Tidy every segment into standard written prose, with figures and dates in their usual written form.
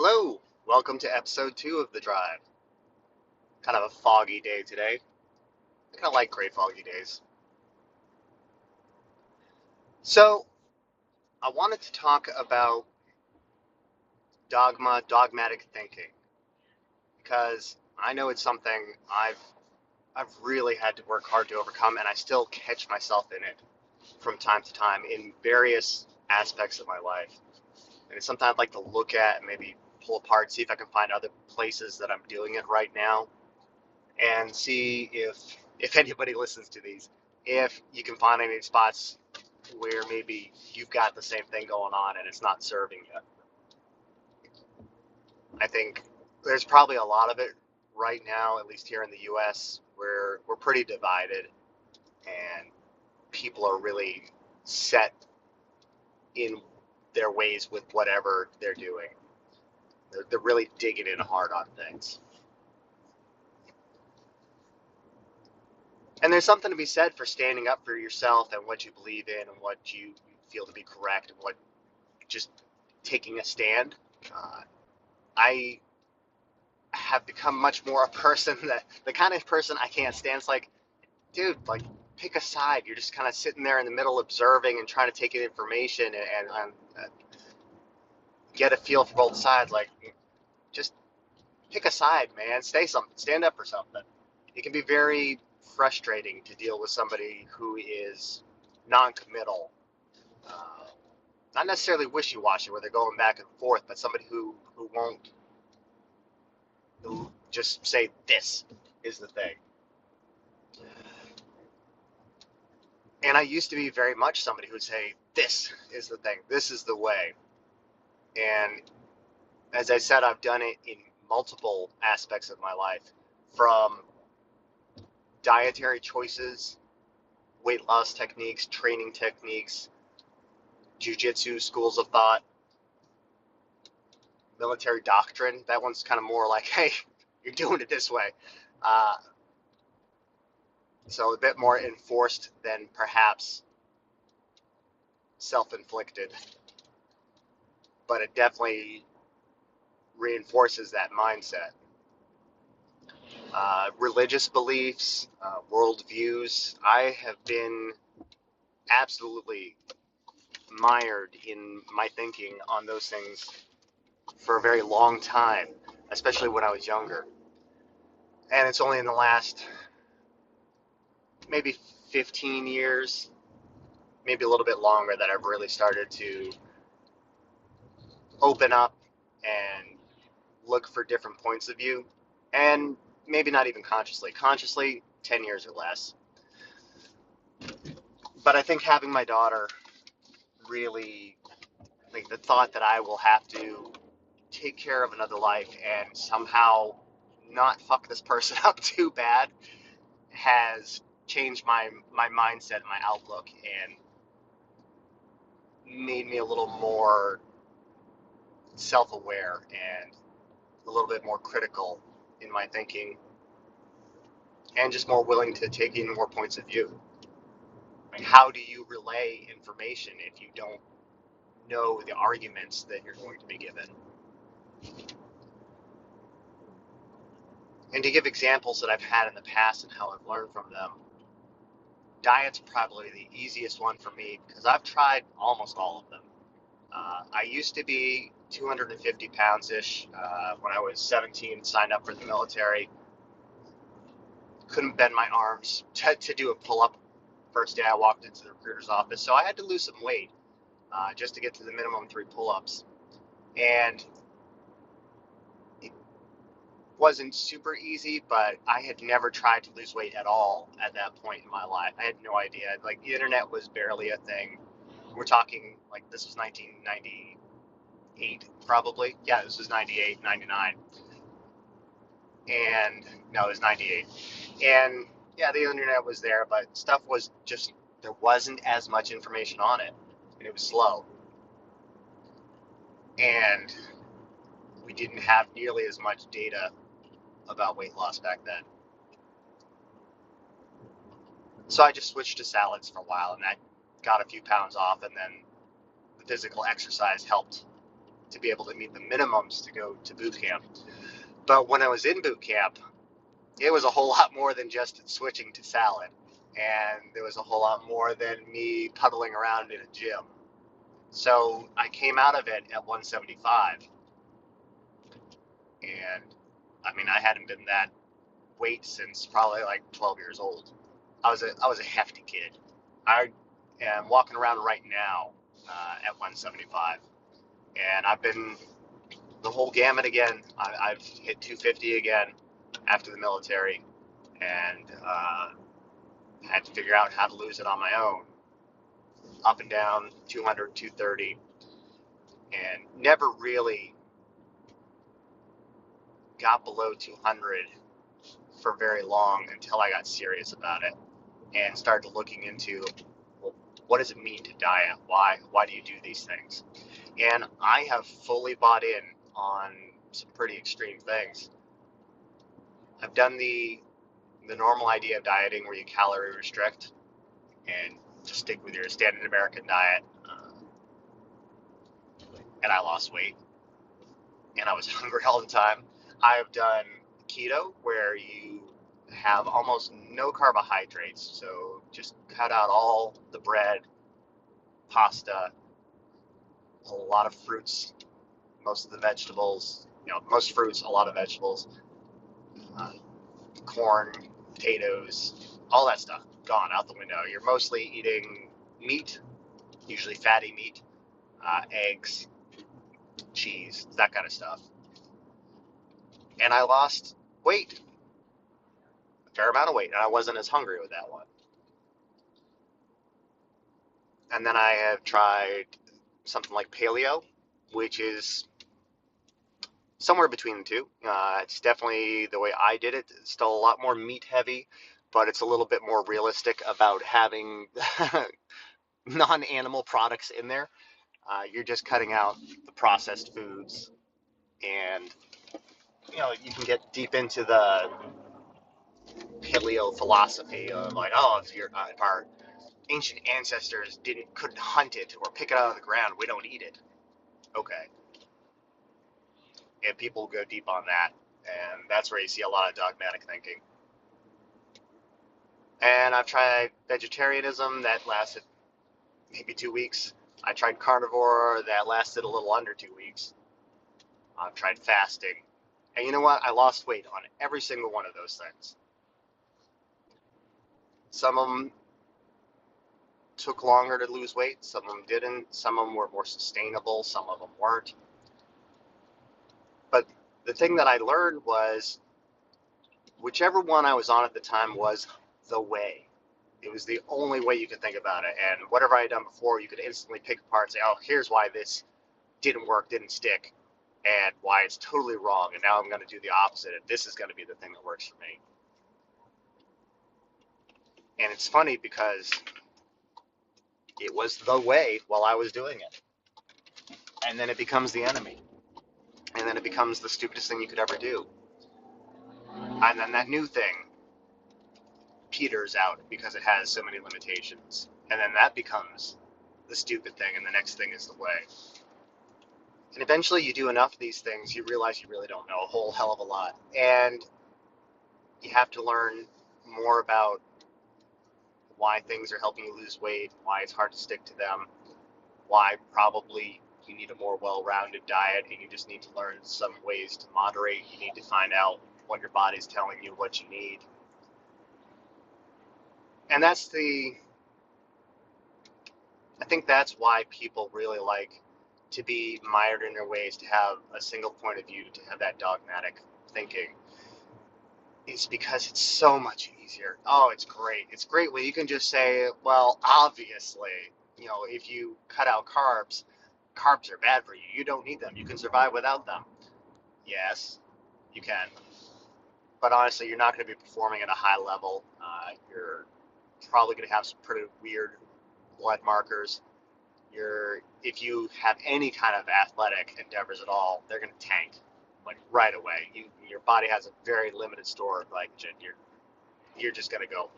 Hello, welcome to episode 2 of The Drive. Kind of a foggy day today. I kind of like gray foggy days. So, I wanted to talk about dogmatic thinking, because I know it's something I've really had to work hard to overcome, and I still catch myself in it from time to time in various aspects of my life. And it's something I'd like to look at and maybe pull apart, see if I can find other places that I'm doing it right now, and see if anybody listens to these, if you can find any spots where maybe you've got the same thing going on and it's not serving you. I think there's probably a lot of it right now, at least here in the US, where we're pretty divided and people are really set in their ways with whatever they're doing. They're really digging in hard on things. And there's something to be said for standing up for yourself and what you believe in and what you feel to be correct and what just taking a stand. Uh, I have become much more a person that the kind of person I can't stand. It's like, dude, like pick a side. You're just kind of sitting there in the middle, observing and trying to take in information and get a feel for both sides. Like, just pick a side, man. Stand up for something. It can be very frustrating to deal with somebody who is non-committal, uh, not necessarily wishy-washy, where they're going back and forth, but somebody who won't just say this is the thing. And I used to be very much somebody who would say this is the thing, this is the way. And as I said, I've done it in multiple aspects of my life, from dietary choices, weight loss techniques, training techniques, jujitsu, schools of thought, military doctrine. That one's kind of more like, hey, you're doing it this way. Uh, so a bit more enforced than perhaps self-inflicted, but it definitely reinforces that mindset. Religious beliefs, worldviews. I have been absolutely mired in my thinking on those things for a very long time, especially when I was younger. And it's only in the last maybe 15 years, maybe a little bit longer, that I've really started to open up and look for different points of view. And maybe not even consciously 10 years or less. But I think having my daughter really, like, the thought that I will have to take care of another life and somehow not fuck this person up too bad has changed my mindset and my outlook, and made me a little more self-aware and a little bit more critical in my thinking, and just more willing to take in more points of view. Like, how do you relay information if you don't know the arguments that you're going to be given? And to give examples that I've had in the past and how I've learned from them, diet's probably the easiest one for me because I've tried almost all of them. I used to be 250 pounds ish when I was 17, signed up for the military. Couldn't bend my arms to do a pull up first day I walked into the recruiter's office. So I had to lose some weight just to get to the minimum 3 pull ups. And it wasn't super easy, but I had never tried to lose weight at all at that point in my life. I had no idea. Like, the internet was barely a thing. We're talking like this was 1998, probably. Yeah, this was 98, 99. And no, it was 98. And yeah, the internet was there, but stuff was just, there wasn't as much information on it, and it was slow. And we didn't have nearly as much data about weight loss back then. So I just switched to salads for a while, and that got a few pounds off, and then the physical exercise helped to be able to meet the minimums to go to boot camp. But when I was in boot camp, it was a whole lot more than just switching to salad. And there was a whole lot more than me puddling around in a gym. So I came out of it at 175. And I mean, I hadn't been that weight since probably like 12 years old. I was a hefty kid. I am walking around right now at 175, and I've been the whole gamut again. I've hit 250 again after the military, and had to figure out how to lose it on my own. Up and down, 200, 230, and never really got below 200 for very long until I got serious about it and started looking into, well, what does it mean to diet? Why do you do these things? And I have fully bought in on some pretty extreme things. I've done the normal idea of dieting where you calorie restrict and just stick with your standard American diet. And I lost weight and I was hungry all the time. I've done keto where you have almost no carbohydrates, so just cut out all the bread, pasta, a lot of fruits, most of the vegetables, most fruits, a lot of vegetables, uh, corn, potatoes, all that stuff gone out the window. You're mostly eating meat, usually fatty meat, eggs, cheese, that kind of stuff. And I lost weight, a fair amount of weight, and I wasn't as hungry with that one. And then I have tried something like paleo, which is somewhere between the two. It's definitely the way I did it. It's still a lot more meat heavy, but it's a little bit more realistic about having non-animal products in there. You're just cutting out the processed foods, and you can get deep into the paleo philosophy of like, oh, if our ancient ancestors couldn't hunt it or pick it out of the ground, we don't eat it. Okay, and people go deep on that, and that's where you see a lot of dogmatic thinking. And I've tried vegetarianism that lasted maybe 2 weeks. I tried carnivore that lasted a little under 2 weeks. I've tried fasting. And you know what? I lost weight on every single one of those things. Some of them took longer to lose weight, some of them didn't. Some of them were more sustainable, some of them weren't. But the thing that I learned was whichever one I was on at the time was the way. It was the only way you could think about it. And whatever I had done before, you could instantly pick apart and say, oh, here's why this didn't work, didn't stick, and why it's totally wrong. And now I'm going to do the opposite. And this is going to be the thing that works for me. And it's funny because it was the way while I was doing it. And then it becomes the enemy. And then it becomes the stupidest thing you could ever do. And then that new thing peters out because it has so many limitations. And then that becomes the stupid thing, and the next thing is the way. And eventually you do enough of these things, you realize you really don't know a whole hell of a lot. And you have to learn more about why things are helping you lose weight, why it's hard to stick to them, why probably you need a more well-rounded diet, and you just need to learn some ways to moderate. You need to find out what your body's telling you, what you need. And I think that's why people really like to be mired in their ways, to have a single point of view, to have that dogmatic thinking. It's because it's so much easier. Oh, it's great. It's great when you can just say, well, obviously, if you cut out carbs, carbs are bad for you. You don't need them. You can survive without them. Yes, you can. But honestly, you're not going to be performing at a high level. You're probably going to have some pretty weird blood markers. If you have any kind of athletic endeavors at all, they're going to tank like right away. Your body has a very limited store of glycogen. You're just going to go.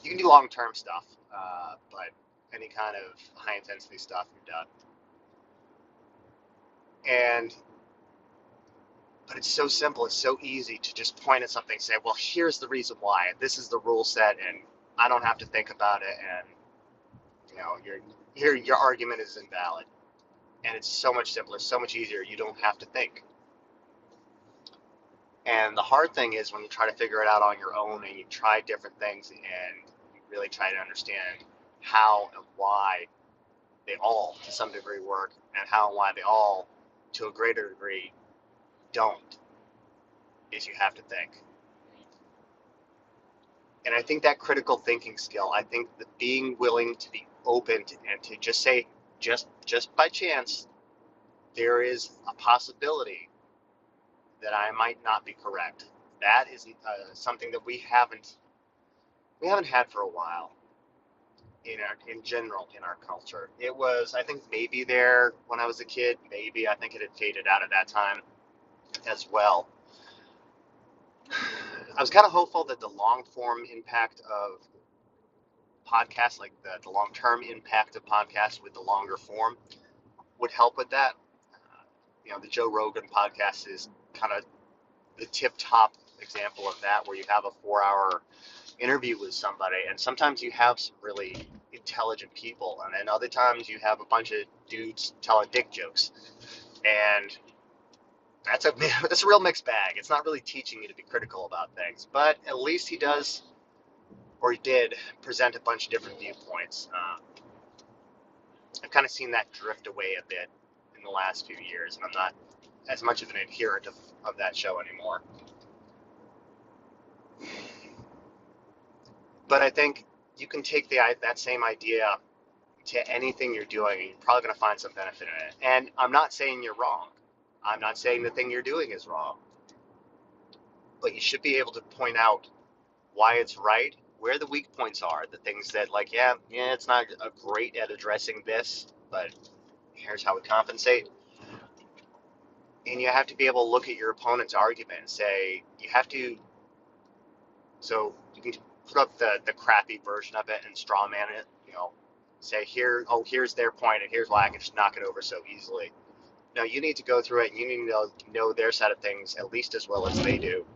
You can do long-term stuff, but any kind of high-intensity stuff, you're done. And but it's so simple, it's so easy to just point at something and say, well, here's the reason why. This is the rule set, and I don't have to think about it, and your argument is invalid. And it's so much simpler, so much easier. You don't have to think. And the hard thing is when you try to figure it out on your own and you try different things and you really try to understand how and why they all, to some degree, work, and how and why they all, to a greater degree, don't, is you have to think. And I think that critical thinking skill, I think that being willing to be open to, and to just say, just by chance, there is a possibility that I might not be correct. That is something that we haven't had for a while in general in our culture. It was, I think, maybe there when I was a kid. Maybe I think it had faded out at that time as well. I was kind of hopeful that the long form impact of podcasts, like the long term impact of podcasts with the longer form, would help with that. The Joe Rogan podcast is kind of the tip top example of that, where you have a 4 hour interview with somebody, and sometimes you have some really intelligent people, and then other times you have a bunch of dudes telling dick jokes, and that's a real mixed bag. It's not really teaching you to be critical about things, but at least he does, or he did, present a bunch of different viewpoints. I've kind of seen that drift away a bit in the last few years, and I'm not as much of an adherent of that show anymore. But I think you can take that same idea to anything you're doing, and you're probably going to find some benefit in it. And I'm not saying you're wrong. I'm not saying the thing you're doing is wrong. But you should be able to point out why it's right, where the weak points are, the things that, like, yeah, it's not great at addressing this, but here's how we compensate. And you have to be able to look at your opponent's argument and say, so you can put up the crappy version of it and straw man it, say here's their point and here's why I can just knock it over so easily. No, you need to go through it and you need to know their side of things at least as well as they do,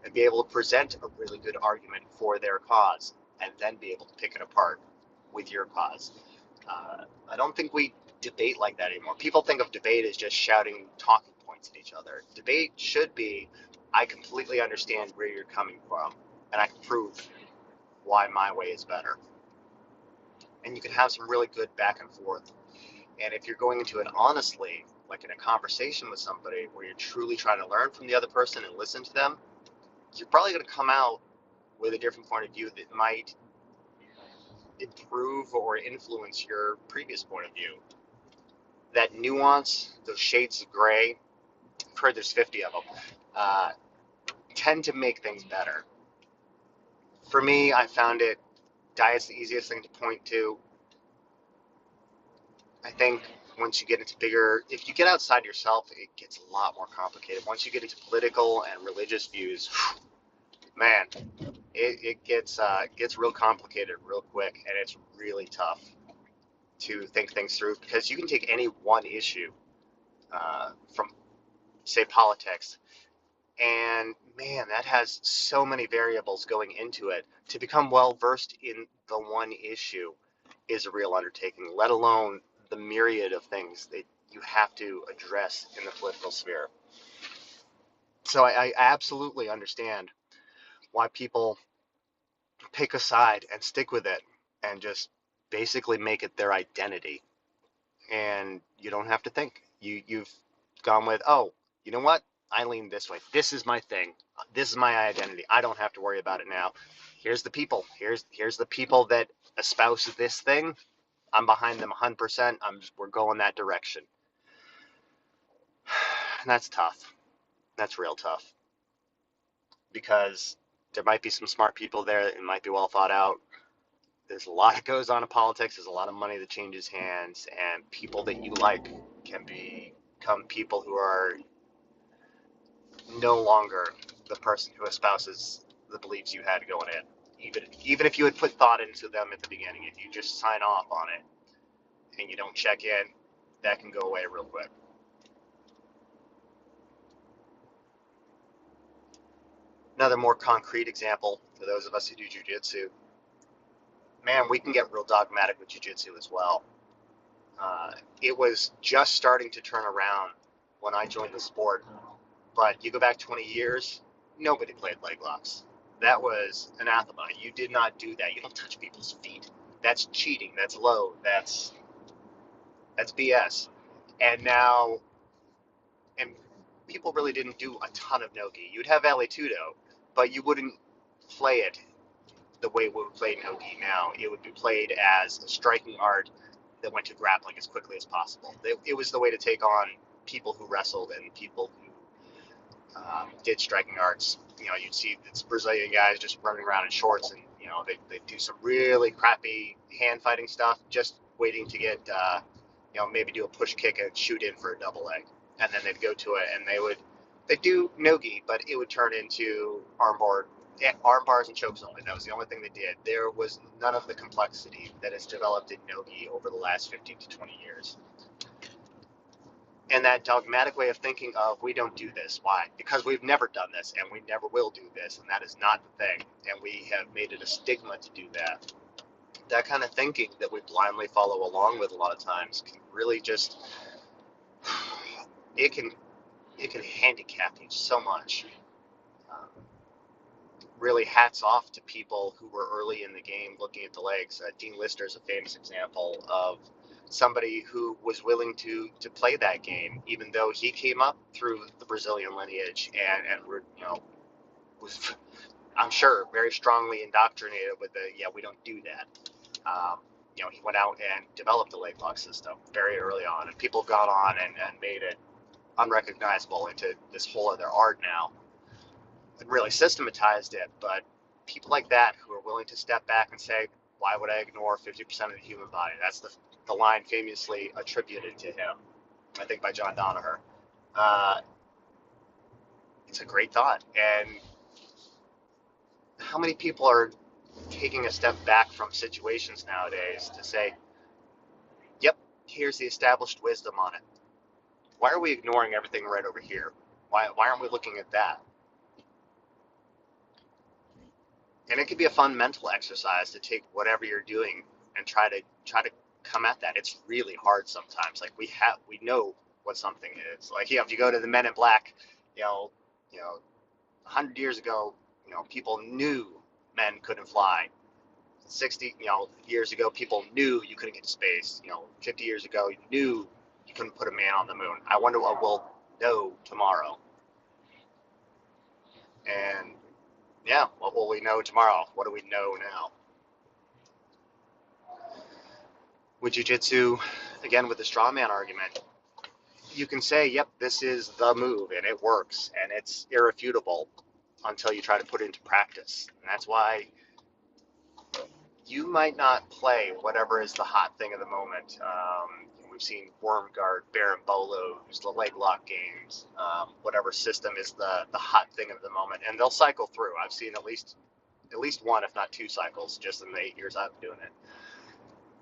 and be able to present a really good argument for their cause, and then be able to pick it apart with your cause. I don't think we debate like that anymore. People think of debate as just shouting talking points at each other. Debate should be, I completely understand where you're coming from, and I can prove why my way is better. And you can have some really good back and forth. And if you're going into it honestly, like in a conversation with somebody where you're truly trying to learn from the other person and listen to them, you're probably going to come out with a different point of view that might improve or influence your previous point of view. That nuance, those shades of gray, I've heard there's 50 of them, tend to make things better. For me, I found diet's the easiest thing to point to. I think once you get into if you get outside yourself, it gets a lot more complicated. Once you get into political and religious views, man, it gets real complicated real quick, and it's really tough to think things through, because you can take any one issue from, say, politics, and man, that has so many variables going into it. To become well versed in the one issue is a real undertaking, let alone the myriad of things that you have to address in the political sphere. So I absolutely understand why people pick a side and stick with it and just basically make it their identity. And you don't have to think. You've gone with, oh, you know what? I lean this way. This is my thing. This is my identity. I don't have to worry about it now. Here's the people. Here's the people that espouse this thing. I'm behind them 100%. We're going that direction. And that's tough. That's real tough. Because there might be some smart people there. It might be well thought out. There's a lot that goes on in politics. There's a lot of money that changes hands. And people that you like can become people who are no longer the person who espouses the beliefs you had going in. Even if you had put thought into them at the beginning, if you just sign off on it and you don't check in, that can go away real quick. Another more concrete example for those of us who do jujitsu, man, we can get real dogmatic with jujitsu as well. It was just starting to turn around when I joined the sport, but you go back 20 years, nobody played leg locks. That was anathema. You did not do that. You don't touch people's feet. That's cheating. That's low. That's BS. And now, and people really didn't do a ton of nogi. You'd have vale tudo, but you wouldn't play it the way we would play nogi now. It would be played as a striking art that went to grappling as quickly as possible. It was the way to take on people who wrestled and people who did striking arts. You'd see these Brazilian guys just running around in shorts, and they do some really crappy hand fighting stuff, just waiting to get maybe do a push kick and shoot in for a double leg, and then they'd go to it and they'd do nogi, but it would turn into arm bars and chokes only. That was the only thing they did. There was none of the complexity that has developed in nogi over the last 15 to 20 years. And that dogmatic way of thinking of, we don't do this. Why? Because we've never done this, and we never will do this, and that is not the thing. And we have made it a stigma to do that. That kind of thinking that we blindly follow along with a lot of times can really just, it can handicap you so much. Really hats off to people who were early in the game looking at the legs. Dean Lister is a famous example of somebody who was willing to play that game, even though he came up through the Brazilian lineage and was, I'm sure, very strongly indoctrinated with we don't do that. He went out and developed the leg lock system very early on, and people got on and made it unrecognizable into this whole other art now, and really systematized it. But people like that who are willing to step back and say, why would I ignore 50% of the human body? That's the line famously attributed to him, I think by John Danaher. It's a great thought. And how many people are taking a step back from situations nowadays to say, yep, here's the established wisdom on it. Why are we ignoring everything right over here? Why aren't we looking at that? And it could be a fun mental exercise to take whatever you're doing and try to come at that. It's really hard sometimes. Like we know what something is. Like if you go to the Men in Black, 100 years ago, people knew men couldn't fly. 60 years ago, people knew you couldn't get to space. 50 years ago, you knew you couldn't put a man on the moon. I wonder what we'll know tomorrow. And yeah, what will we know tomorrow? What do we know now? With jiu-jitsu, again, with the straw man argument, you can say, yep, this is the move, and it works, and it's irrefutable until you try to put it into practice. And that's why you might not play whatever is the hot thing of the moment. We've seen Wormguard, Baron-Bolos, the leg lock games, whatever system is the hot thing of the moment, and they'll cycle through. I've seen at least one, if not two cycles, just in the 8 years I've been doing it.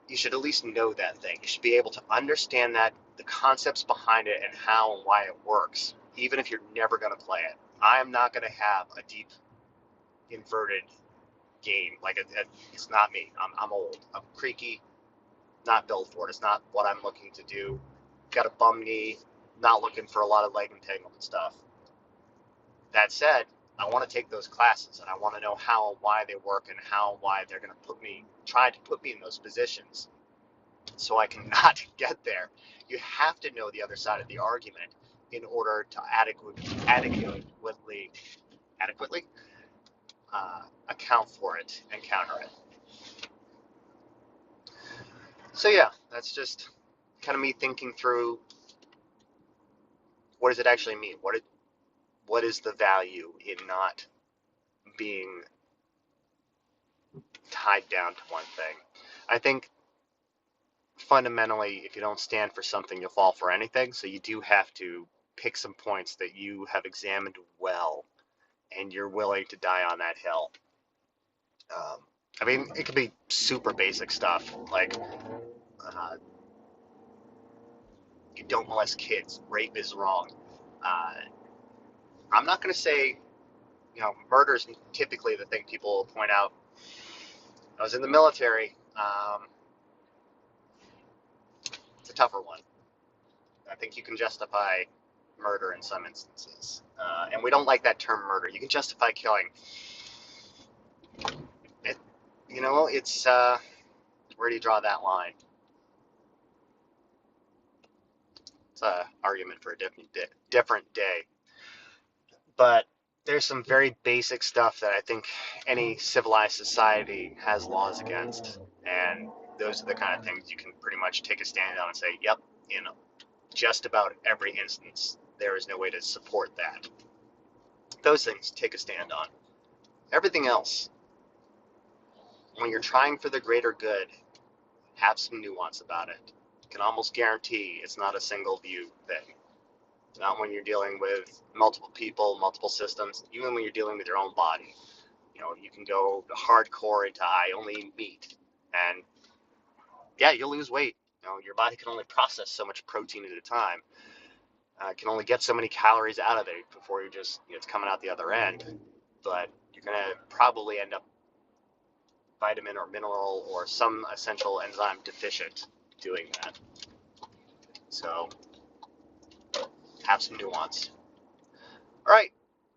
You should at least know that thing. You should be able to understand that, the concepts behind it, and how and why it works, even if you're never going to play it. I am not going to have a deep inverted game. Like it's not me. I'm old. I'm creaky. Not built for it. It's not what I'm looking to do. Got a bum knee. Not looking for a lot of leg entanglement stuff. That said, I want to take those classes, and I want to know how and why they work, and how and why they're going to try to put me in those positions so I cannot get there. You have to know the other side of the argument in order to adequately account for it and counter it. So yeah, that's just kind of me thinking through, what does it actually mean? What is the value in not being tied down to one thing? I think fundamentally, if you don't stand for something, you'll fall for anything. So you do have to pick some points that you have examined well, and you're willing to die on that hill. It could be super basic stuff, like you don't molest kids. Rape is wrong. I'm not going to say murder is typically the thing people will point out. I was in the military. It's a tougher one. I think you can justify murder in some instances. And we don't like that term murder. You can justify killing. It, it's where do you draw that line? It's an argument for a different day. But there's some very basic stuff that I think any civilized society has laws against. And those are the kind of things you can pretty much take a stand on and say, yep, just about every instance, there is no way to support that. Those things take a stand on. Everything else, when you're trying for the greater good, have some nuance about it. You can almost guarantee it's not a single view thing. Not when you're dealing with multiple people, multiple systems, even when you're dealing with your own body. You can go hardcore into I only eat meat, and yeah, you'll lose weight. Your body can only process so much protein at a time. Can only get so many calories out of it before it's coming out the other end. But you're gonna probably end up vitamin or mineral or some essential enzyme deficient doing that. So have some nuance. All right.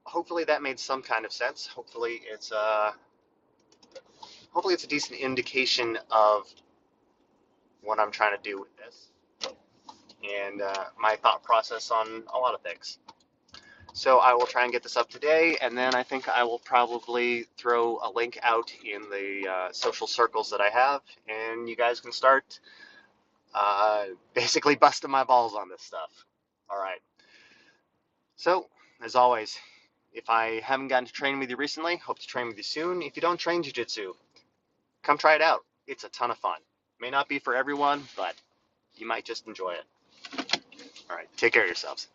Hopefully that made some kind of sense. Hopefully it's a decent indication of what I'm trying to do with this and my thought process on a lot of things. So I will try and get this up today, and then I think I will probably throw a link out in the social circles that I have, and you guys can start basically busting my balls on this stuff. All right. So, as always, if I haven't gotten to train with you recently, hope to train with you soon. If you don't train jiu-jitsu, come try it out. It's a ton of fun. May not be for everyone, but you might just enjoy it. All right. Take care of yourselves.